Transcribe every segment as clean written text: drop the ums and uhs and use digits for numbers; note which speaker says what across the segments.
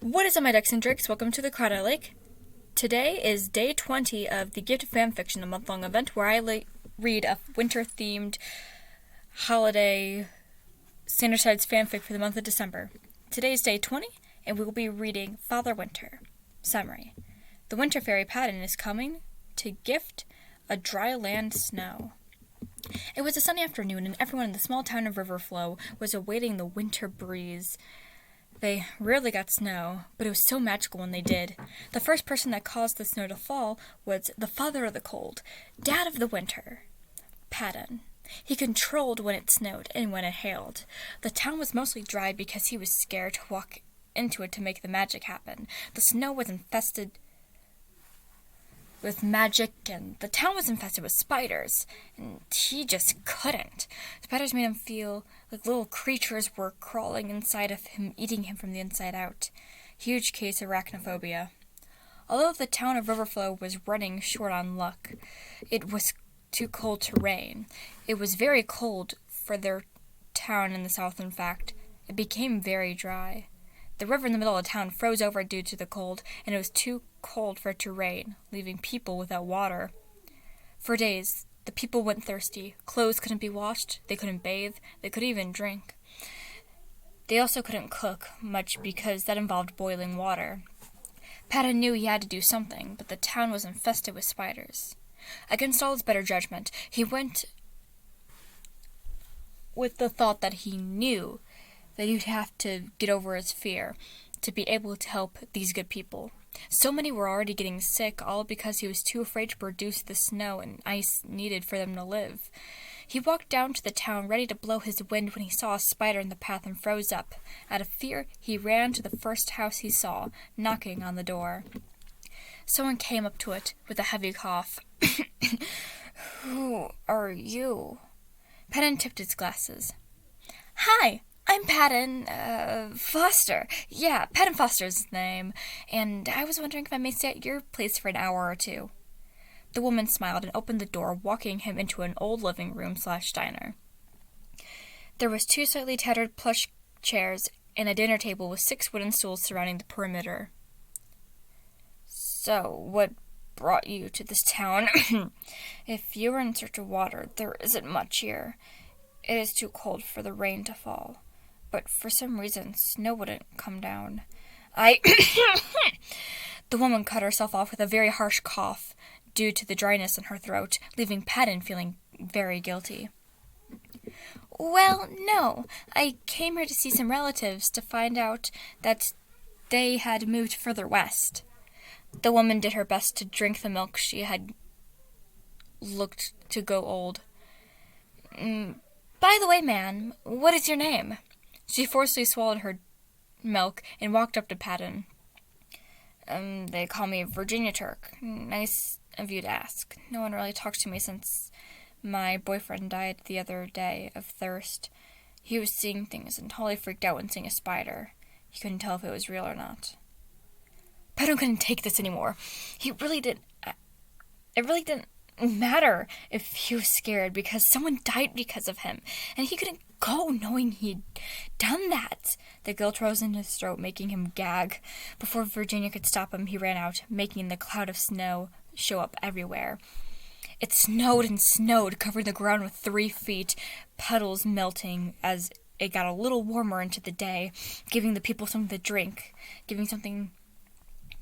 Speaker 1: What is up, my ducks and drakes? Welcome to the Crawdad Lake. Today is day 20 of the Gift of Fanfiction, a month-long event where I read a winter-themed holiday standardized fanfic for the month of December. Today is day 20, and we will be reading Father Winter. Summary. The winter fairy Paddin is coming to gift a dry land snow. It was a sunny afternoon, and everyone in the small town of Riverflow was awaiting the winter breeze. They rarely got snow, but it was so magical when they did. The first person that caused the snow to fall was the father of the cold, dad of the winter, Paddin. He controlled when it snowed and when it hailed. The town was mostly dry because he was scared to walk into it to make the magic happen. The snow was infested with magic, and the town was infested with spiders, and he just couldn't. Spiders made him feel like little creatures were crawling inside of him, eating him from the inside out. Huge case of arachnophobia. Although the town of Riverflow was running short on luck, it was too cold to rain. It was very cold for their town in the south, in fact. It became very dry. The river in the middle of town froze over due to the cold, and it was too cold for it to rain, leaving people without water. For days, the people went thirsty. Clothes couldn't be washed, they couldn't bathe, they couldn't even drink. They also couldn't cook much because that involved boiling water. Paddin knew he had to do something, but the town was infested with spiders. Against all his better judgment, he went with the thought that he knew that he'd have to get over his fear to be able to help these good people. So many were already getting sick, all because he was too afraid to produce the snow and ice needed for them to live. He walked down to the town, ready to blow his wind, when he saw a spider in the path and froze up. Out of fear, he ran to the first house he saw, knocking on the door. Someone came up to it with a heavy cough. "Who are you?" Paddin tipped his glasses. "Hi, I'm Paddin, Foster. Yeah, Paddin Foster's his name, and I was wondering if I may stay at your place for an hour or two." The woman smiled and opened the door, walking him into an old living room/diner. There was 2 slightly tattered plush chairs and a dinner table with 6 wooden stools surrounding the perimeter. "So, what brought you to this town?" "If you were in search of water, there isn't much here. It is too cold for the rain to fall. But for some reason, snow wouldn't come down. The woman cut herself off with a very harsh cough due to the dryness in her throat, leaving Paddin feeling very guilty. "Well, no. I came here to see some relatives to find out that they had moved further west." The woman did her best to drink the milk. She had looked to go old. "By the way, ma'am, what is your name?" She forcibly swallowed her milk and walked up to Paddin. They call me Virginia Turk. Nice of you to ask. No one really talks to me since my boyfriend died the other day of thirst. He was seeing things and totally freaked out when seeing a spider. He couldn't tell if it was real or not." Paddin couldn't take this anymore. It really didn't matter if he was scared, because someone died because of him, and he couldn't go knowing he'd done that. The guilt rose in his throat, making him gag. Before Virginia could stop him, he ran out, making the cloud of snow show up everywhere. It snowed and snowed, covering the ground with 3 feet, puddles melting as it got a little warmer into the day, giving the people something to drink, giving something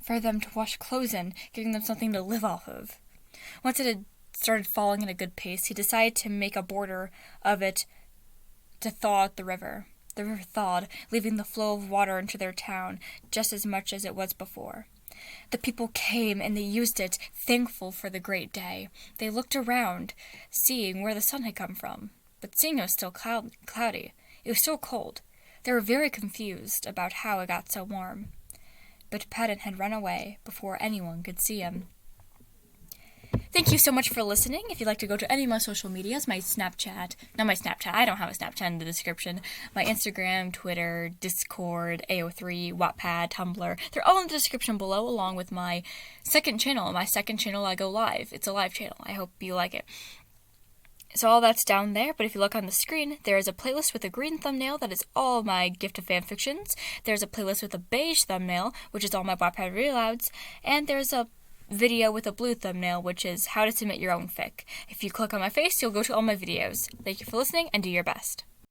Speaker 1: for them to wash clothes in, giving them something to live off of. Once it had started falling at a good pace, he decided to make a border of it to thaw out the river. The river thawed, leaving the flow of water into their town just as much as it was before. The people came, and they used it, thankful for the great day. They looked around, seeing where the sun had come from, but seeing it was still cloudy. It was so cold. They were very confused about how it got so warm. But Paddin had run away before anyone could see him. Thank you so much for listening. If you'd like to go to any of my social medias, I don't have a Snapchat in the description. My Instagram, Twitter, Discord, AO3, Wattpad, Tumblr, they're all in the description below, along with my second channel. My second channel, I go live. It's a live channel. I hope you like it. So all that's down there, but if you look on the screen, there is a playlist with a green thumbnail that is all my Gift of Fanfictions. There's a playlist with a beige thumbnail, which is all my Wattpad Realouds, and there's a video with a blue thumbnail, which is how to submit your own fic. If you click on my face, you'll go to all my videos. Thank you for listening, and do your best.